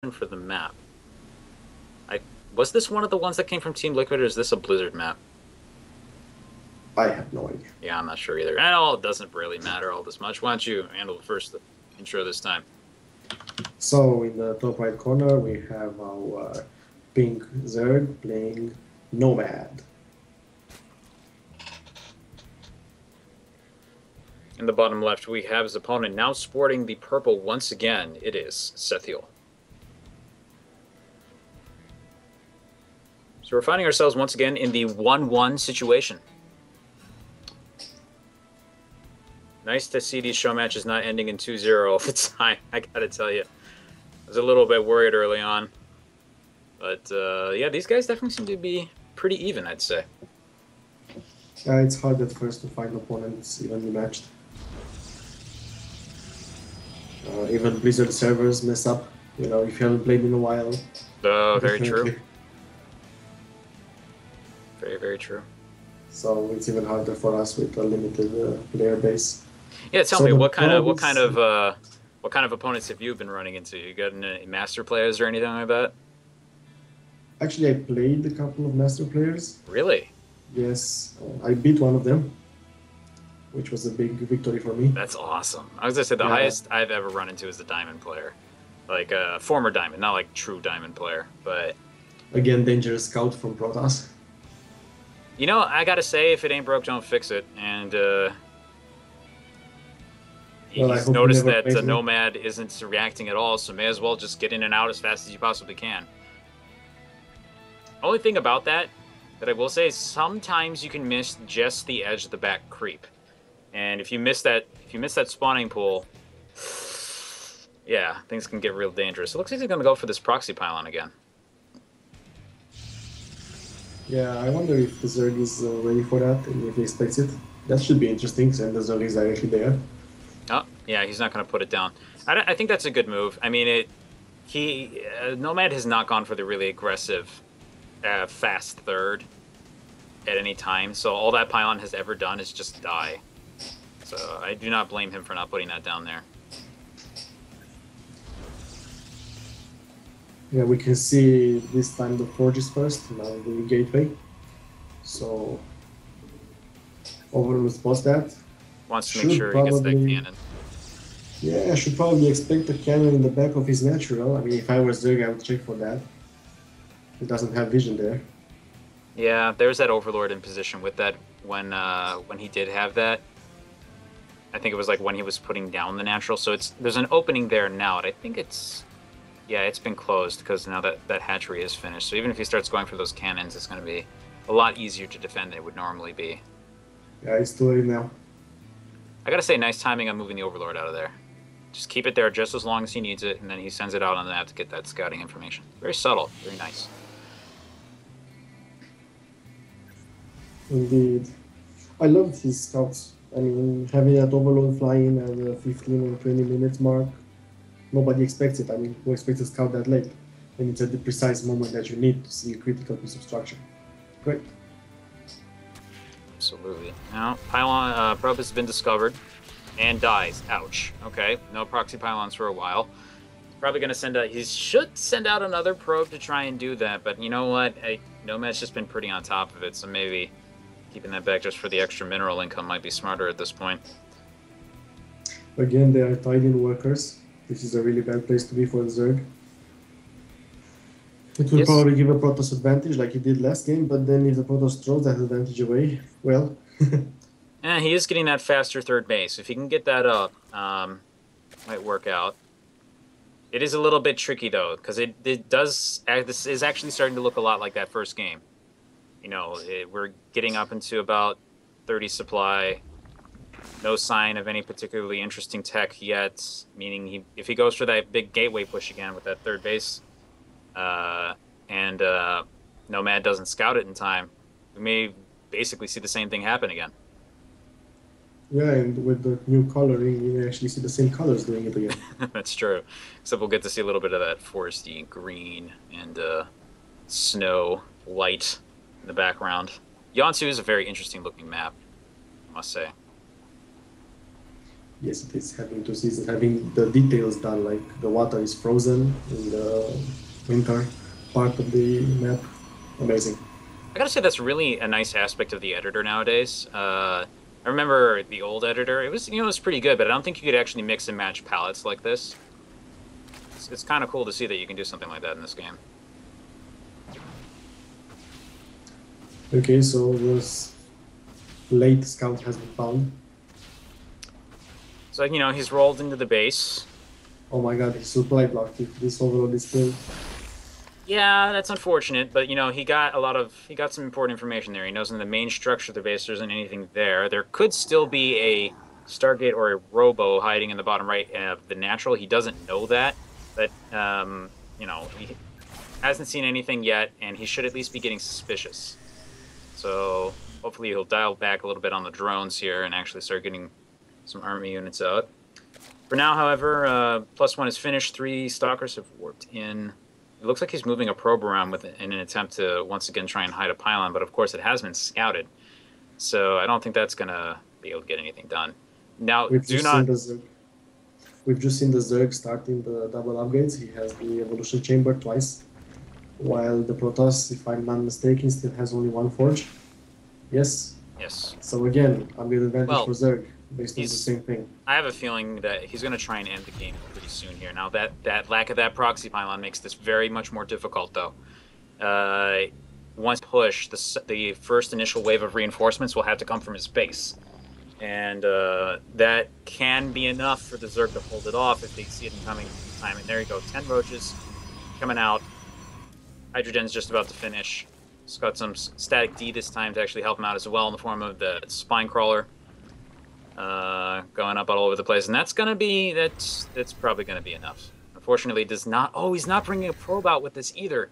for the map. I was this one of the ones that came from Team Liquid, or is this a Blizzard map? I have no idea. Yeah, I'm not sure either. And all it doesn't really matter all this much. Why don't you handle the first intro this time? So in the top right corner, we have our pink Zerg playing Nomad. In the bottom left, we have his opponent now sporting the purple once again. It is Setheal. So we're finding ourselves once again in the 1-1 situation. Nice to see these show matches not ending in 2-0 all the time, I gotta tell you. I was a little bit worried early on. But, yeah, these guys definitely seem to be pretty even, I'd say. It's hard at first to find opponents evenly matched. Even Blizzard servers mess up, if you haven't played in a while. Oh, very true. Very, very true. So it's even harder for us with a limited player base. Yeah, tell me, what kind of opponents have you been running into? You got any master players or anything like that? Actually, I played a couple of master players. Really? Yes, I beat one of them, which was a big victory for me. That's awesome. I was gonna say the highest I've ever run into is a diamond player, like a former diamond, not like true diamond player, but again, dangerous scout from Protoss. You know, I gotta say, if it ain't broke, don't fix it. And he's noticed that the Nomad isn't reacting at all, so may as well just get in and out as fast as you possibly can. Only thing about that I will say is sometimes you can miss just the edge of the back creep, and if you miss that spawning pool, yeah, things can get real dangerous. It looks like he's gonna go for this proxy pylon again. Yeah, I wonder if the Zerg is ready for that and if he expects it. That should be interesting, and the Zerg is directly there. Oh, yeah, he's not going to put it down. I think that's a good move. I mean, Nomad has not gone for the really aggressive, fast third at any time, so all that pylon has ever done is just die. So I do not blame him for not putting that down there. Yeah, we can see this time the forge is first, now the gateway. So Overlord spots that. Wants to make sure he gets that cannon. Yeah, I should probably expect a cannon in the back of his natural. I mean, if I was Zerg, I would check for that. He doesn't have vision there. Yeah, there's that Overlord in position with that when he did have that. I think it was like when he was putting down the natural. So there's an opening there now, and I think it's been closed because now that hatchery is finished. So even if he starts going for those cannons, it's going to be a lot easier to defend than it would normally be. Yeah, it's too late now. I gotta say, nice timing on moving the Overlord out of there. Just keep it there just as long as he needs it, and then he sends it out on the map to get that scouting information. Very subtle, very nice. Indeed. I loved his scouts. I mean, having that Overlord flying at the 15 and 20 minutes mark, nobody expects it. I mean, who expects to scout that late? And it's at the precise moment that you need to see a critical piece of structure. Great. Absolutely. Now, pylon probe has been discovered and dies. Ouch. Okay, no proxy pylons for a while. Probably going to send out... He should send out another probe to try and do that, but you know what? Nomad's just been pretty on top of it, so maybe keeping that back just for the extra mineral income might be smarter at this point. Again, they are tied-in workers. This is a really bad place to be for the Zerg. It will probably give a Protoss advantage like he did last game, but then if the Protoss throws that advantage away, well... Yeah, he is getting that faster third base. If he can get that up, might work out. It is a little bit tricky, though, because this is actually starting to look a lot like that first game. You know, we're getting up into about 30 supply. No sign of any particularly interesting tech yet, meaning if he goes for that big gateway push again with that third base, and Nomad doesn't scout it in time, we may basically see the same thing happen again. Yeah, and with the new coloring, you may actually see the same colors doing it again. That's true. Except we'll get to see a little bit of that foresty green and snow light in the background. Yonsu is a very interesting looking map, I must say. Yes, it is having 2 seasons, having the details done, like the water is frozen in the winter part of the map. Amazing. I gotta say that's really a nice aspect of the editor nowadays. I remember the old editor; it was it was pretty good, but I don't think you could actually mix and match palettes like this. It's kind of cool to see that you can do something like that in this game. Okay, so this late scout has been found. So he's rolled into the base. Oh my god, he's supply blocked if this overload is killed. Yeah, that's unfortunate, but he got some important information there. He knows in the main structure of the base there isn't anything there. There could still be a Stargate or a Robo hiding in the bottom right of the natural. He doesn't know that, but he hasn't seen anything yet, and he should at least be getting suspicious. So hopefully he'll dial back a little bit on the drones here and actually start getting some army units out. For now, however, +1 is finished. 3 stalkers have warped in. It looks like he's moving a probe around in an attempt to once again try and hide a pylon, but of course it has been scouted. So I don't think that's going to be able to get anything done. Now, We've just seen the Zerg starting the double upgrades. He has the evolution chamber twice, while the Protoss, if I'm not mistaken, still has only 1 forge. Yes? Yes. So again, upgrade advantage for Zerg, based on the He's- same thing. I have a feeling that he's going to try and end the game pretty soon here. Now, that lack of that proxy pylon makes this very much more difficult, though. Once push, the first initial wave of reinforcements will have to come from his base. And that can be enough for the Zerg to hold it off if they see it coming in time. And there you go, 10 roaches coming out. Hydrogen's just about to finish. It's got some static D this time to actually help him out as well in the form of the spine crawler. Going up all over the place, and that's probably gonna be enough. Unfortunately, it does not. Oh, he's not bringing a probe out with this either.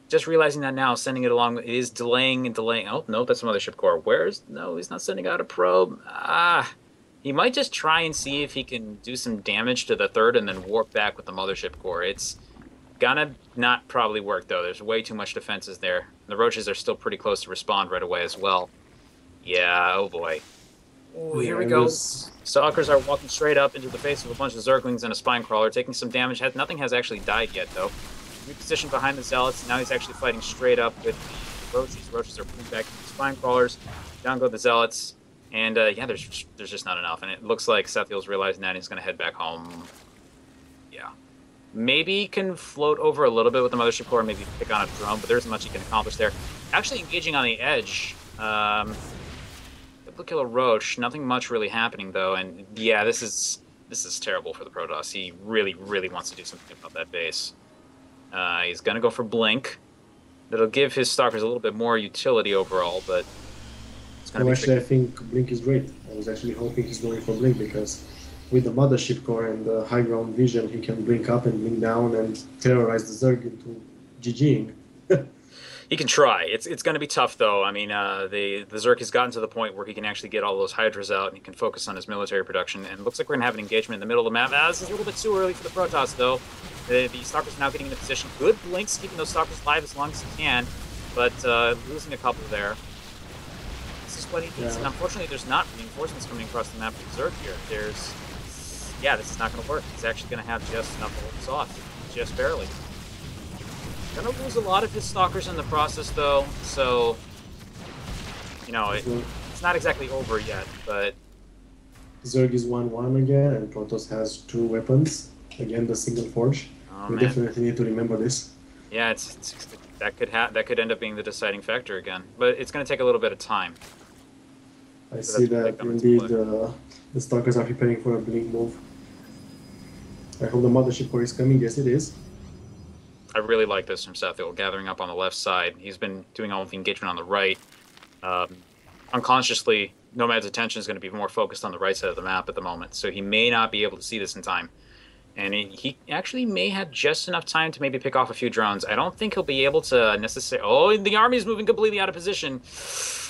Just realizing that now, sending it along is delaying and delaying. Oh no, that's a mothership core. No, he's not sending out a probe. He might just try and see if he can do some damage to the third and then warp back with the mothership core. It's gonna not probably work though. There's way too much defenses there. The roaches are still pretty close to respond right away as well. Yeah. Oh boy. Oh, here we go. Stalkers are walking straight up into the face of a bunch of Zerglings and a spine crawler, taking some damage. Nothing has actually died yet, though. Repositioned behind the Zealots. Now he's actually fighting straight up with the Roaches. The Roaches are pulling back to the spine crawlers. Down go the Zealots. And, yeah, there's just not enough. And it looks like Sethiel's realizing that, and he's going to head back home. Yeah. Maybe he can float over a little bit with the Mothership Core, maybe pick on a drone, but there isn't much he can accomplish there. Actually engaging on the edge. Kill a roach. Nothing much really happening though, and yeah, this is terrible for the Protoss. He really, really wants to do something about that base. He's gonna go for blink. That'll give his stalkers a little bit more utility overall, but it's gonna be actually, I think blink is great. I was actually hoping he's going for blink because with the mothership core and the high ground vision, he can blink up and blink down and terrorize the Zerg into GGing. He can try. It's going to be tough, though. I mean, the Zerg has gotten to the point where he can actually get all those Hydras out, and he can focus on his military production. And it looks like we're going to have an engagement in the middle of the map. This is a little bit too early for the Protoss, though. The Stalkers are now getting into position. Good blinks, keeping those Stalkers alive as long as he can, but losing a couple there. This is what he needs. Yeah. And unfortunately, there's not reinforcements coming across the map for Zerg here. Yeah, this is not going to work. He's actually going to have just enough to hold us off, just barely. Gonna lose a lot of his stalkers in the process, though, so it's not exactly over yet. But Zerg is 1-1 again, and Protoss has 2 weapons. Again, the single forge. We definitely need to remember this. Yeah, that could end up being the deciding factor again, but it's going to take a little bit of time. I see that indeed the stalkers are preparing for a blink move. I hope the mothership core is coming. Yes, it is. I really like this from Setheal, gathering up on the left side. He's been doing all of the engagement on the right. Unconsciously, Nomad's attention is going to be more focused on the right side of the map at the moment, so he may not be able to see this in time. And he actually may have just enough time to maybe pick off a few drones. I don't think he'll be able to necessarily... Oh, the army is moving completely out of position.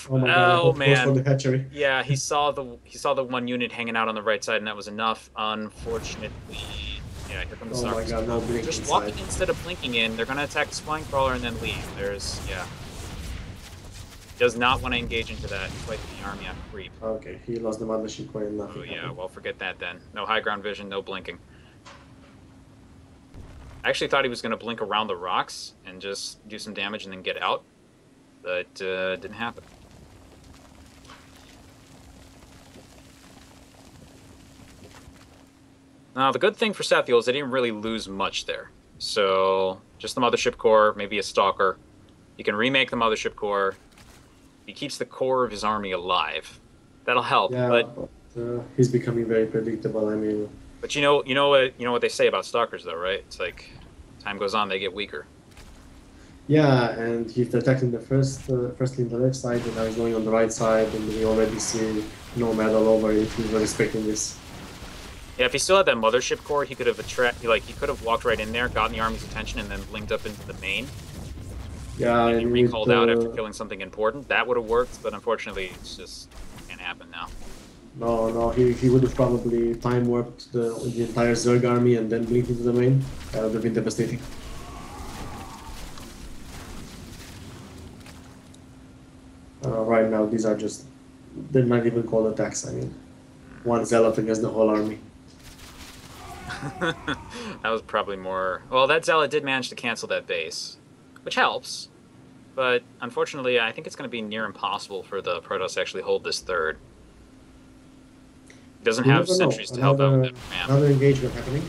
Oh, my God. Oh man. For the hatchery. Yeah, he saw the one unit hanging out on the right side, and that was enough. Unfortunately... Yeah, here comes the my God, no blink just inside. walking instead of blinking in. They're going to attack the spine crawler and then leave. Yeah. Does not want to engage into that. He's wiping the army out of creep. Okay, he lost the mothership coin and nothing Oh yeah, happened. well forget that then. No high ground vision, no blinking. I actually thought he was going to blink around the rocks and just do some damage and then get out, but didn't happen. Now, the good thing for Setheal is they didn't really lose much there. So, just the mothership core, maybe a stalker. He can remake the mothership core. He keeps the core of his army alive. That'll help, Yeah, but he's becoming very predictable. I mean, but you know what they say about stalkers, though, right? It's like time goes on, they get weaker. yeah, and he attacked in the firstly in the left side, and now he's going on the right side, and we already see Nomad all over it. He's not expecting this. Yeah, if he still had that mothership core, he could have he could have walked right in there, gotten the army's attention, and then linked up into the main. Yeah, And he and recalled out after killing something important. That would have worked, but unfortunately, it's just can't happen now. no, he would have probably time warped the entire Zerg army and then blinked into the main. That would have been devastating. Right now, these are just, they're not even called attacks. I mean, one zealot against the whole army. That was probably more. Well, that zealot did manage to cancel that base, which helps. But unfortunately, I think it's going to be near impossible for the Protoss to actually hold this third. He doesn't You have never know. sentries to help out with that ramp. Another engagement happening.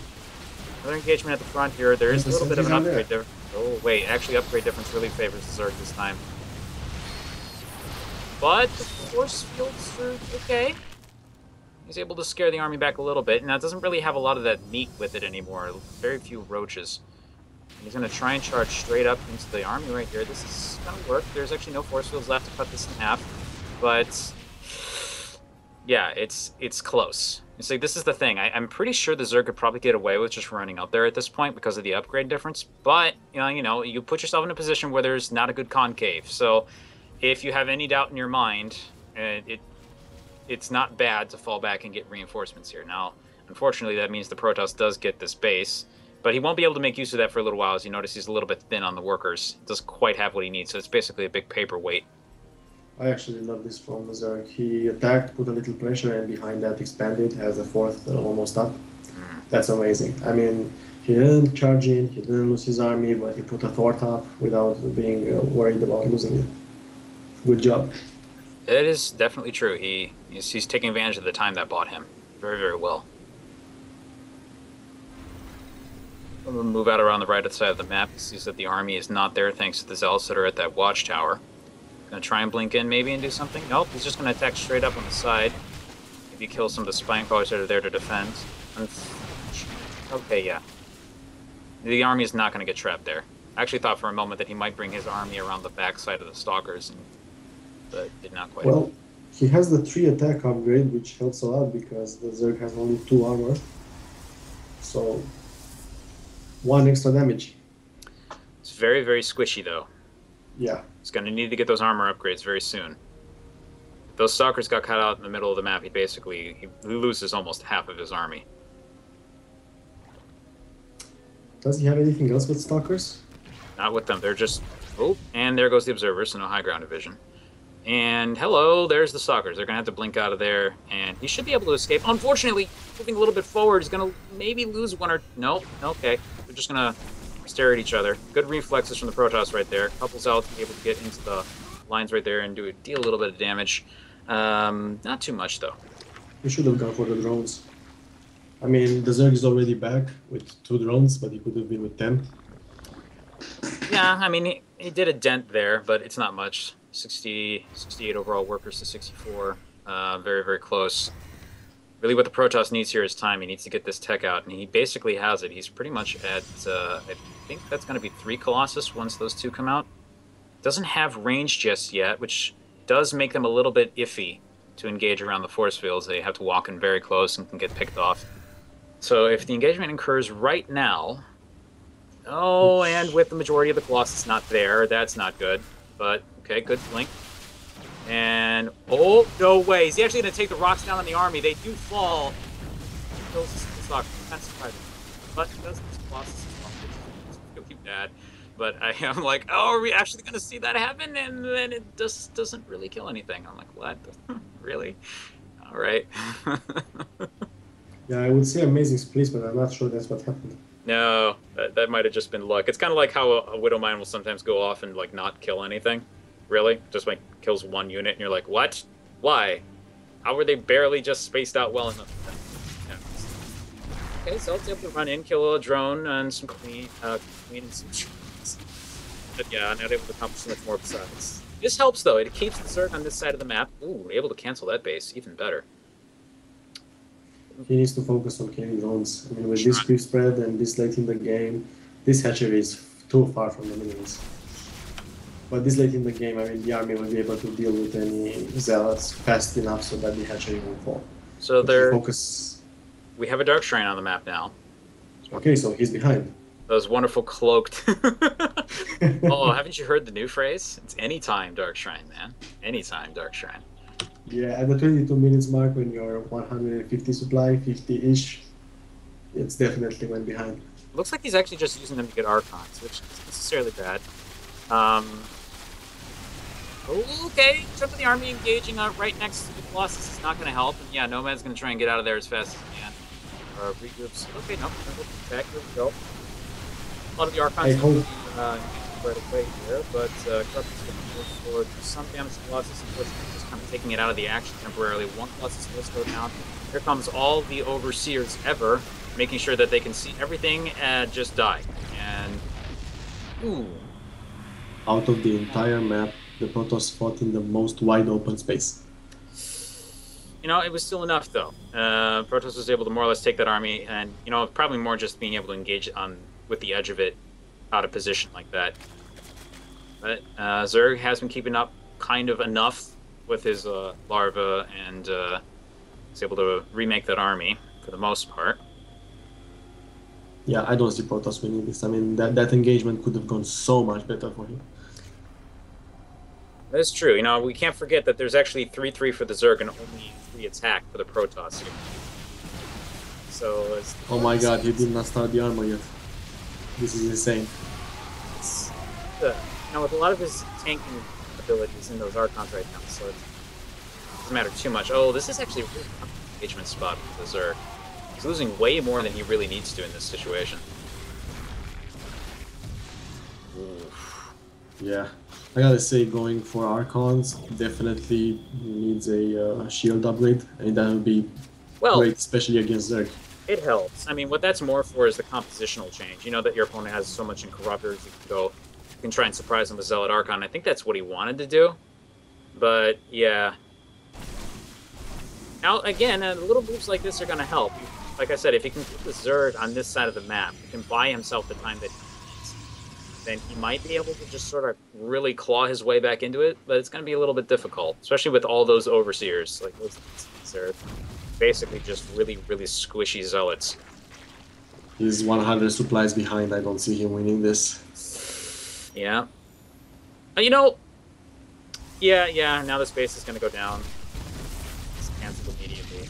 Another engagement at the front here. There is a little bit of an sentries are upgrade difference. Oh, wait. Actually, upgrade difference really favors the Zerg this time. But the force fields are okay. He's able to scare the army back a little bit. Now, it doesn't really have a lot of that meat with it anymore. Very few roaches. And he's going to try and charge straight up into the army right here. This is going to work. There's actually no force fields left to cut this in half. But, yeah, it's close. It's like, this is the thing. I'm pretty sure the Zerg could probably get away with just running up there at this point because of the upgrade difference. But, you put yourself in a position where there's not a good concave. So, if you have any doubt in your mind, it's not bad to fall back and get reinforcements here. Now, unfortunately, that means the Protoss does get this base, but he won't be able to make use of that for a little while. As you notice, he's a little bit thin on the workers. Doesn't quite have what he needs, so it's basically a big paperweight. I actually love this from Zerg. He attacked, put a little pressure, and behind that expanded, has a fourth almost up. That's amazing. I mean, he didn't charge in, he didn't lose his army, but he put a thwart up without being worried about losing it. Good job. It is definitely true. He's taking advantage of the time that bought him very, very well. We'll move out around the right side of the map. He sees that the army is not there thanks to the zealots that are at that watchtower. Gonna try and blink in maybe and do something. Nope, he's just gonna attack straight up on the side. Maybe kill some of the spine crawlers that are there to defend. Okay, yeah. The army is not gonna get trapped there. I actually thought for a moment that he might bring his army around the backside of the stalkers, but did not quite. Well, he has the 3 attack upgrade, which helps a lot because the Zerg has only 2 armor. So, 1 extra damage. It's very, very squishy though. Yeah. He's going to need to get those armor upgrades very soon. If those stalkers got cut out in the middle of the map, he loses almost half of his army. Does he have anything else with stalkers? Not with them. They're just... Oh, and there goes the observers, so no high ground division. And hello, there's the stalkers. They're going to have to blink out of there, and he should be able to escape. Unfortunately, moving a little bit forward, he's going to maybe lose one or... Nope, okay. They're just going to stare at each other. Good reflexes from the Protoss right there. Couple zealots able to get into the lines right there and deal a little bit of damage. Not too much, though. He should have gone for the drones. I mean, the Zerg is already back with 2 drones, but he could have been with 10. Yeah, I mean, he did a dent there, but it's not much. 68 overall workers to 64. Very, very close. Really what the Protoss needs here is time. He needs to get this tech out, and he basically has it. He's pretty much at, I think that's going to be 3 Colossus once those 2 come out. Doesn't have range just yet, which does make them a little bit iffy to engage around the force fields. They have to walk in very close and can get picked off. So if the engagement occurs right now... Oh, and with the majority of the Colossus not there, that's not good. But, okay, good blink. And, oh, no way. He's actually going to take the rocks down on the army. They do fall. Kills the stock. That's surprising. But does this Colossus is really bad. But I'm like, oh, are we actually going to see that happen? And then it just doesn't really kill anything. I'm like, what? Really? All right. Yeah, I would say amazing splits, but I'm not sure that's what happened. No, that might have just been luck. It's kind of like how a Widow Mine will sometimes go off and like not kill anything. Really, just like kills one unit, and you're like, what? Why? How were they barely just spaced out well enough? Yeah. Okay, so I'll be able to run in, kill a drone and some queen and some trees. But yeah, I'm not able to accomplish much more besides. This helps though. It keeps the Zerg on this side of the map. Ooh, able to cancel that base, even better. He needs to focus on killing drones. I mean, with this creep spread and this late in the game, this hatchery is too far from the minions. But this late in the game, I mean, the army will be able to deal with any zealots fast enough so that the hatchery won't fall. So there, focus. We have a Dark Shrine on the map now. Okay, so he's behind. Those wonderful cloaked. Oh, haven't you heard the new phrase? It's anytime Dark Shrine, man. Anytime Dark Shrine. Yeah, at the 22 minutes mark when you're 150 supply, 50-ish, it's definitely went behind. Looks like he's actually just using them to get Archons, which isn't necessarily bad. Okay, Trip of the Army engaging right next to the Colossus is not going to help. And yeah, Nomad's going to try and get out of there as fast as he can. Regroups. Okay, no, back. Here we go. A lot of the Archons right away here, but Corrupt is going to move forward for some damage to Colossus. Unfortunately, just kind of taking it out of the action temporarily. One Colossus does go down. Here comes all the Overseers ever, making sure that they can see everything and just die. And ooh. Out of the entire map, the Protoss fought in the most wide open space. You know, it was still enough though. Protoss was able to more or less take that army, and you know, probably more just being able to engage on with the edge of it, out of position like that. But Zerg has been keeping up kind of enough with his larva, and is able to remake that army for the most part. Yeah, I don't see Protoss winning this. I mean, that engagement could have gone so much better for him. That's true. You know, we can't forget that there's actually 3-3 for the Zerg and only 3 attack for the Protoss here. So, oh my god, he did not start the armor yet. This is insane. You know, with a lot of his tanking abilities in those Archons right now, so it doesn't matter too much. Oh, this is actually a really tough engagement spot for the Zerg. He's losing way more than he really needs to in this situation. Oof. Yeah. I gotta say, going for Archons definitely needs a shield upgrade, and that would be great, especially against Zerg. It helps. I mean, what that's more for is the compositional change. You know that your opponent has so much in Corruptors, you can try and surprise him with Zealot Archon. I think that's what he wanted to do. But, yeah. Now, again, little moves like this are going to help. Like I said, if he can keep the Zerg on this side of the map, he can buy himself the time that he needs, then he might be able to just sort of really claw his way back into it, but it's going to be a little bit difficult, especially with all those Overseers. Like, those are basically just really, really squishy Zealots. He's 100 supplies behind. I don't see him winning this. Yeah. You know, yeah, now this base is going to go down. It's canceled immediately.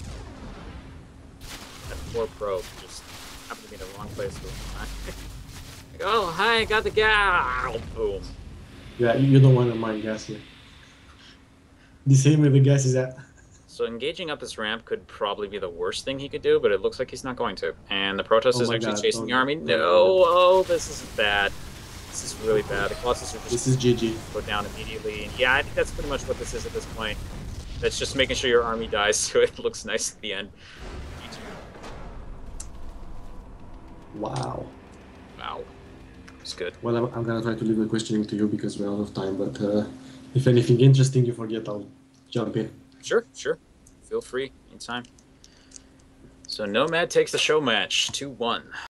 That poor probe just happened to be in the wrong place. Like, oh, hi, got the gas. Boom. Yeah, you don't want to mind gas here. The same where the gas is at. So engaging up this ramp could probably be the worst thing he could do, but it looks like he's not going to. And the Protoss is actually chasing the army. No, oh, this is bad. This is really bad. The Colossus are just... This is GG. Go down immediately. And yeah, I think that's pretty much what this is at this point. That's just making sure your army dies so it looks nice at the end. Wow. Wow. It's good. Well, I'm going to try to leave the questioning to you because we're out of time, but if anything interesting you forget, I'll jump in. Sure. Feel free anytime. So Nomad takes the show match 2-1.